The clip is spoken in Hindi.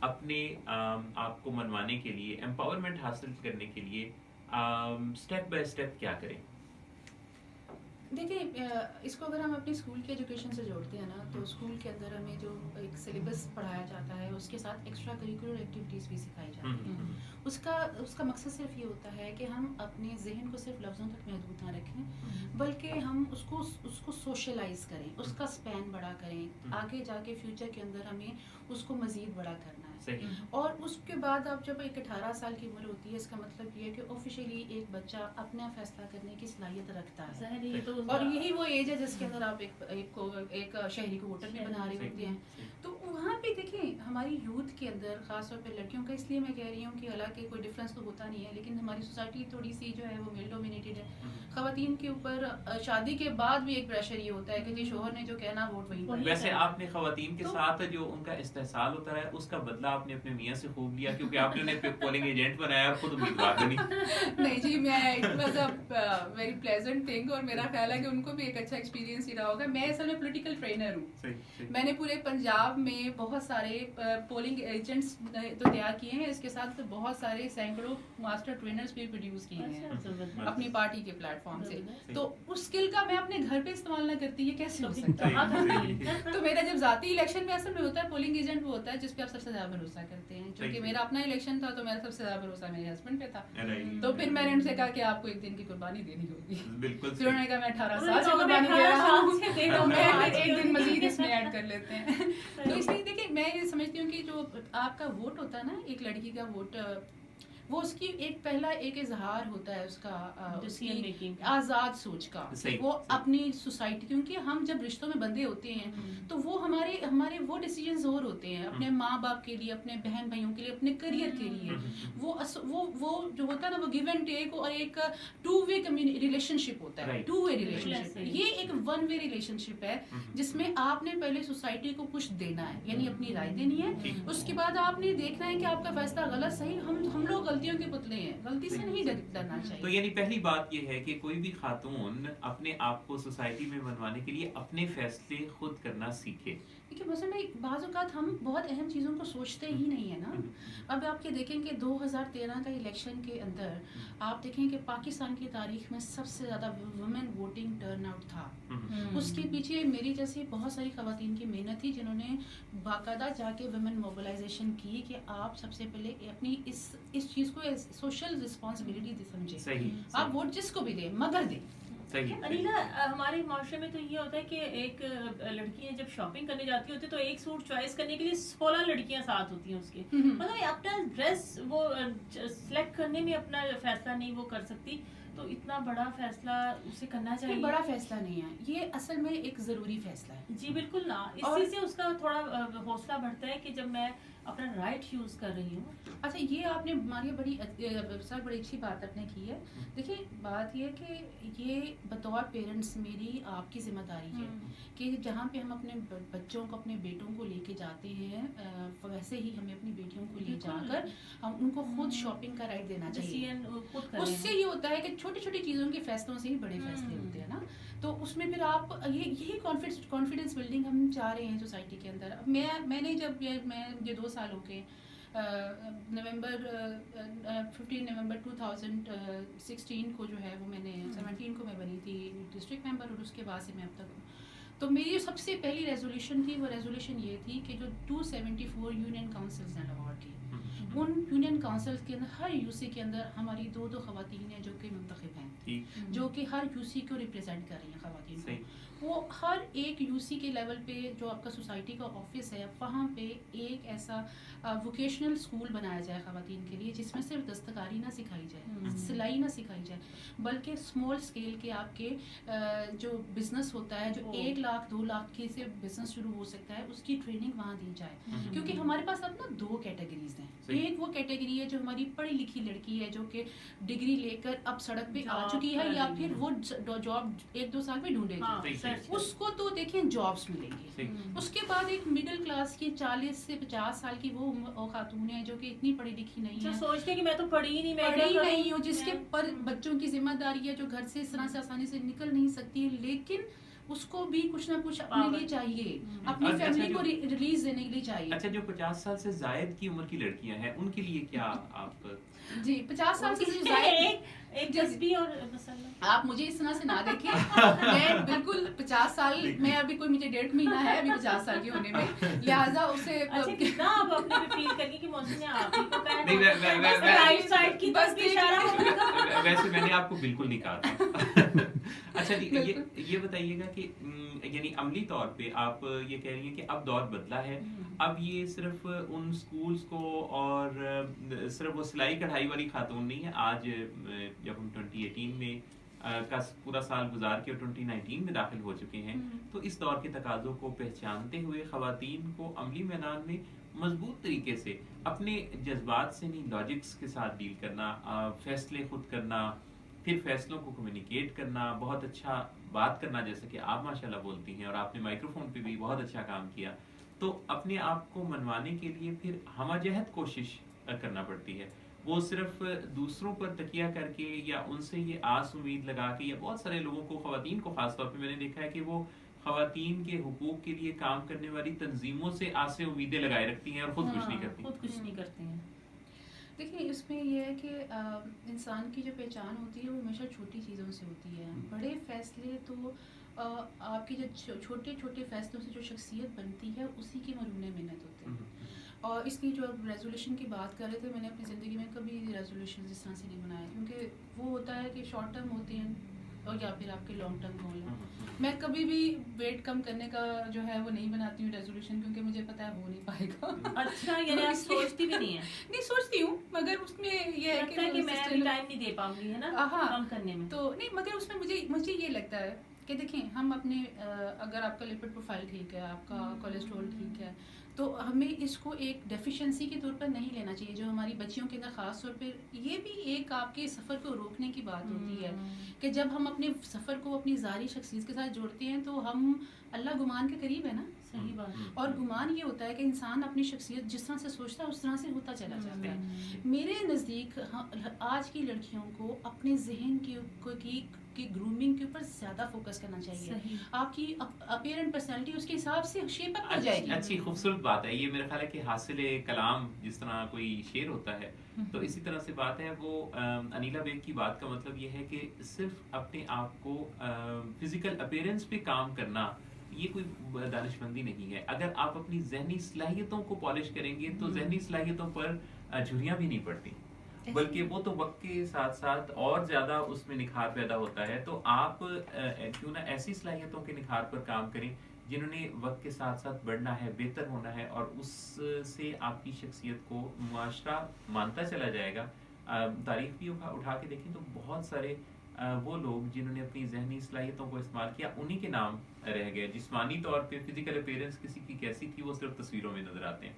अपने आप को मनवाने के लिए, एम्पावरमेंट हासिल करने के लिए स्टेप बाय स्टेप क्या करें? देखिए, इसको अगर हम अपनी स्कूल के एजुकेशन से जोड़ते हैं ना, तो स्कूल के अंदर हमें जो एक सिलेबस पढ़ाया जाता है उसके साथ एक्स्ट्रा करिकुलर एक्टिविटीज़ भी सिखाई जाती हैं। उसका उसका मकसद सिर्फ ये होता है कि हम अपने जहन को सिर्फ लफ्ज़ों तक महदूद ना रखें, बल्कि हम उसको सोशलाइज करें, उसका स्पैन बड़ा करें, आगे जाके फ्यूचर के अंदर हमें उसको मज़ीद बड़ा करना है। सही। और उसके बाद आप जब एक 18 साल की उम्र होती है, इसका मतलब ये है कि ऑफिशियली एक बच्चा अपना फैसला करने की सलाहियत रखता है। तो और यही वो एज है जिसके अंदर आप एक शहरी को वोटर भी बना रहे होते हैं। तो वहाँ पे देखिए, हमारी यूथ के अंदर ख़ासतौर पे लड़कियों का, इसलिए मैं कह रही हूँ कि हालांकि कोई डिफरेंस तो होता नहीं है, लेकिन हमारी सोसाइटी थोड़ी सी जो है वो मेल डोमिनेटेड है। ख़वातीन के ऊपर शादी के बाद भी एक प्रेशर ये होता है कि जी शोहर ने जो कहना वोट वही। वैसे आपने ख़वातीन के साथ जो उनका इस्तेहसाल होता है उसका बदला आपने अपने मियाँ से खूब लिया, क्योंकि आपने उन्हें पोलिंग एजेंट बनाया, खुद उम्मीदवार बनी। नहीं जी, मैं it was a very pleasant thing, और मेरा ख्याल है कि उनको भी एक अच्छा एक्सपीरियंस ही रहा होगा। मैं असल में पॉलिटिकल ट्रेनर हूँ। मैंने पूरे पंजाब में बहुत सारे पोलिंग एजेंट्स तो तैयार किए हैं, इसके साथ तो बहुत सारे सैकड़ों मास्टर ट्रेनर्स भी प्रोड्यूस किए हैं अपनी पार्टी के प्लेटफॉर्म से। तो उस स्किल का मैं अपने घर पे इस्तेमाल ना करती, ये कैसे हो सकता है? तो मेरा जब जाती इलेक्शन में असल में होता है, पोलिंग एजेंट वो होता है जिस पे आप सबसे ज्यादा भरोसा करते हैं। क्योंकि मेरा अपना इलेक्शन था तो मेरा सबसे ज्यादा भरोसा मेरे हस्बैंड पे था। तो फिर मैंने उनसे कहा कि आपको एक दिन की कुर्बानी देनी होगी। बिल्कुल। फिर उन्होंने कहा मैं 18 साल से कुर्बानी दे रहा हूँ, तो मैं एक दिन मजीद इसमें ऐड कर लेते हैं। तो इसलिए देखिए, मैं ये समझती हूँ कि जो आपका वोट होता है ना, एक लड़की का वोट, वो उसकी एक पहला एक इजहार होता है उसका उसकी आज़ाद सोच का। वो अपनी सोसाइटी, क्योंकि हम जब रिश्तों में बंधे होते हैं तो वो हमारे वो डिसीजंस और होते हैं अपने माँ बाप के लिए, अपने बहन भाइयों के लिए, अपने करियर के लिए। वो जो होता है ना, वो गिव एंड टेक और एक टू वे रिलेशनशिप होता है। टू वे रिलेशनशिप, ये एक वन वे रिलेशनशिप है जिसमें आपने पहले सोसाइटी को कुछ देना है, यानी अपनी राय देनी है। उसके बाद आपने देखना है कि आपका फैसला गलत सही, हम लोग गलतियों के पुतले हैं, गलती से नहीं डरना चाहिए। तो यानी पहली बात ये है कि कोई भी खातून अपने आप को सोसाइटी में मनवाने के लिए अपने फैसले खुद करना सीखे। देखिए मौसम भाई, बाज़ औक़ात हम बहुत अहम चीज़ों को सोचते ही नहीं है ना। अब आप ये देखें कि 2013 का इलेक्शन के अंदर आप देखें कि पाकिस्तान की तारीख में सबसे ज़्यादा वुमेन वोटिंग टर्नआउट था। उसके पीछे मेरी जैसी बहुत सारी ख़वातीन की मेहनत थी, जिन्होंने बाकायदा जाके वुमेन मोबिलाइजेशन की कि आप सबसे पहले अपनी इस चीज़ को सोशल रिस्पॉन्सिबिलिटी समझें। आप वोट जिसको भी दें, मगर दें। अनिला, हमारे माशरे में तो ये होता है कि एक लड़की जब शॉपिंग करने जाती होती है तो एक सूट चॉइस करने के लिए 16 लड़कियां साथ होती हैं उसके। मतलब अपना ड्रेस वो सिलेक्ट करने में अपना फैसला नहीं वो कर सकती, तो इतना बड़ा फैसला उसे करना चाहिए। बड़ा फैसला नहीं है ये, असल में एक ज़रूरी फैसला है। जी बिल्कुल ना, इसी से उसका थोड़ा हौसला बढ़ता है कि जब मैं अपना राइट यूज कर रही हूँ। अच्छा, ये आपने मारिया बड़ी अच्छी बात आपने की है। देखिए बात ये है कि ये बतौर पेरेंट्स मेरी आपकी जिम्मेदारी है कि जहाँ पे हम अपने बच्चों को, अपने बेटों को लेके जाते हैं, वैसे ही हमें अपनी बेटियों को ले जाकर हम उनको खुद शॉपिंग का राइट देना चाहिए। उससे ये होता है कि छोटी छोटी चीज़ों के फैसलों से ही बड़े फैसले होते हैं ना। तो उसमें फिर आप यही कॉन्फिडेंस बिल्डिंग हम चाह रहे हैं सोसाइटी के अंदर। मैंने जब मुझे 2 साल हो गए, नवंबर 15 नवंबर 2016 को जो है वो मैंने 17 को मैं बनी थी डिस्ट्रिक्ट मेंबर, और उसके बाद से मैं अब तक हूँ। तो मेरी जो सबसे पहली रेजोल्यूशन थी, वो रेजोल्यूशन ये थी कि जो 274 यूनियन काउंसिल्स हैं लाहौर की, उन यूनियन काउंसिल्स के अंदर हर यूसी के अंदर हमारी 2 ख़वातीन हैं जो कि मुंतखब हैं, जो कि हर यूसी को रिप्रेजेंट कर रही हैं ख़वातीन को। वो हर एक यूसी के लेवल पे जो आपका सोसाइटी का ऑफिस है, वहाँ पे एक ऐसा वोकेशनल स्कूल बनाया जाए ख़वातीन के लिए, जिसमें सिर्फ दस्तकारी ना सिखाई जाए, सिलाई ना सिखाई जाए, बल्कि स्मॉल स्केल के आपके जो बिज़नेस होता है, जो 1 लाख 2 लाख के से बिज़नेस शुरू हो सकता है, उसकी ट्रेनिंग वहाँ दी जाए। क्योंकि हमारे पास अब ना 2 कैटेगरीज हैं। एक वो कैटेगरी है जो हमारी पढ़ी लिखी लड़की है, जो कि डिग्री लेकर अब सड़क पे आ चुकी है, या फिर वो जॉब 1-2 साल में ढूंढेगी, उसको तो देखिए जॉब्स मिलेंगे। उसके बाद एक मिडिल क्लास की 40 से 50 साल की वो खातून है जो कि इतनी पढ़ी लिखी नहीं है, सोचते हैं कि मैं तो पढ़ी ही नहीं हूँ, जिसके पर बच्चों की जिम्मेदारी है, जो घर से इस तरह से आसानी से निकल नहीं सकती है, लेकिन उसको भी कुछ ना कुछ अपने Power. लिए चाहिए, हम्म। अपनी अच्छा, फैमिली जो- को रिलीज देने के लिए चाहिए। अच्छा, जो 50 साल से जायद की उम्र की लड़कियां हैं उनके लिए क्या आप जी 50 साल से जो उनके जायद एक जी, जी। तस्बीह और मसल्ला। आप मुझे इस तरह से ना देखिए, मैं बिल्कुल 50 साल, मैं अभी कोई मुझे 1.5 महीना है अभी 50 साल के होने में, लिहाजा उसे अच्छा कितना आप अपने पे फील करिए कि मौसी ने आप ही को कहा नहीं, बस राइट साइड की बस तरफ इशारा हो उनका। वैसे मैंने आपको बिल्कुल नहीं कहा था। अच्छा जी, ये बताइएगा कि यानी अमली तौर पे आप ये कह रही हैं कि अब दौर बदला है, अब ये सिर्फ उन स्कूल्स को और सिर्फ वो सिलाई कढ़ाई वाली खातून नहीं है। आज जब हम 2018 में का पूरा साल गुजार के 2019 में दाखिल हो चुके हैं, तो इस दौर के तकाज़ों को पहचानते हुए ख़वातीन को अमली मैदान में मजबूत तरीके से अपने जज्बात से नहीं, लॉजिक्स के साथ डील करना, फैसले खुद करना, फिर फैसलों को कम्युनिकेट करना, बहुत अच्छा बात करना, जैसे कि आप माशाल्लाह बोलती हैं और आपने माइक्रोफोन पे भी बहुत अच्छा काम किया, तो अपने आप को मनवाने के लिए फिर हमजहत कोशिश करना पड़ती है। वो सिर्फ दूसरों पर तकिया करके या उनसे ये आस उम्मीद लगा के, या बहुत सारे लोगों को, ख़वातीन को ख़ास तौर पे मैंने देखा है कि वो ख़वातीन के हुकूक के लिए काम करने वाली तंजीमों से आसे उम्मीदें लगाए रखती हैं और खुद कुछ नहीं करती। खुद कुछ नहीं करते हैं। देखिए इसमें यह है कि इंसान की जो पहचान होती है वो हमेशा छोटी चीज़ों से होती है। बड़े फैसले तो आपकी जो छोटे छोटे फैसलों से जो शख्सियत बनती है उसी की मरूने मिन्नत होते हैं। और इसलिए जो आप रेजोल्यूशन की बात कर रहे थे, मैंने अपनी ज़िंदगी में कभी रेजोल्यूशन इस तरह से नहीं बनाए, क्योंकि वो होता है कि शॉर्ट टर्म होते हैं और या फिर आपके लॉन्ग टर्म गोल हैं। मैं कभी भी वेट कम करने का जो है वो नहीं बनाती हूँ रेजोल्यूशन, क्योंकि मुझे पता है हो नहीं पाएगा। अच्छा, यानी आप सोचती भी नहीं है? नहीं सोचती हूँ, मगर उसमें ये है कि मैं अभी टाइम नहीं दे पाऊंगी, है ना, हाँ, कम करने में। तो नहीं, मगर उसमें मुझे ये लगता है कि देखें, हम अपने अगर आपका लिपिड प्रोफाइल ठीक है, आपका कोलेस्ट्रॉल ठीक है, तो हमें इसको एक डेफिशिएंसी के तौर पर नहीं लेना चाहिए, जो हमारी बच्चियों के अंदर ख़ास तौर पर ये भी एक आपके सफ़र को रोकने की बात होती है कि जब हम अपने सफ़र को अपनी ज़ारी शख्सियत के साथ जोड़ते हैं तो हम अल्लाह गुमान के करीब है ना। सही बात। और गुमान ये होता है कि इंसान अपनी शख्सियत जिस तरह से सोचता है उस तरह से होता चला जाता है। मेरे नज़दीक आज की लड़कियों को अपने जहन की ग्रूमिंग के ऊपर ज़्यादा फोकस करना चाहिए। आपकी अपीयरेंस पर्सनालिटी उसके हिसाब से शेप अप हो जाएगी। अच्छी खूबसूरत बात है ये। मेरा ख्याल है कि हासिल कलाम जिस तरह कोई शेर होता है, तो इसी तरह से बात है। वो अनीला बेग की बात का मतलब ये है कि सिर्फ अपने आप को फिजिकल अपीयरेंस पे काम करना ये कोई दानिशमंदी नहीं है। अगर आप अपनी जहनी सलाहियतों को पॉलिश करेंगे तो जहनी सलाहियतों पर झुर्रियाँ भी नहीं पड़ती, बल्कि वो तो वक्त के साथ साथ और ज़्यादा उसमें निखार पैदा होता है। तो आप क्यों ना ऐसी सलाहियतों के निखार पर काम करें जिन्होंने वक्त के साथ साथ बढ़ना है, बेहतर होना है, और उससे आपकी शख्सियत को मुआशरा मानता चला जाएगा। तारीफ भी उठा के देखें तो बहुत सारे वो लोग जिन्होंने अपनी जहनी सलाहियतों को इस्तेमाल किया उन्हीं के नाम रह गए। जिस्मानी तौर पे फिजिकल अपीयरेंस किसी की कैसी थी वो सिर्फ तस्वीरों में नजर आते हैं।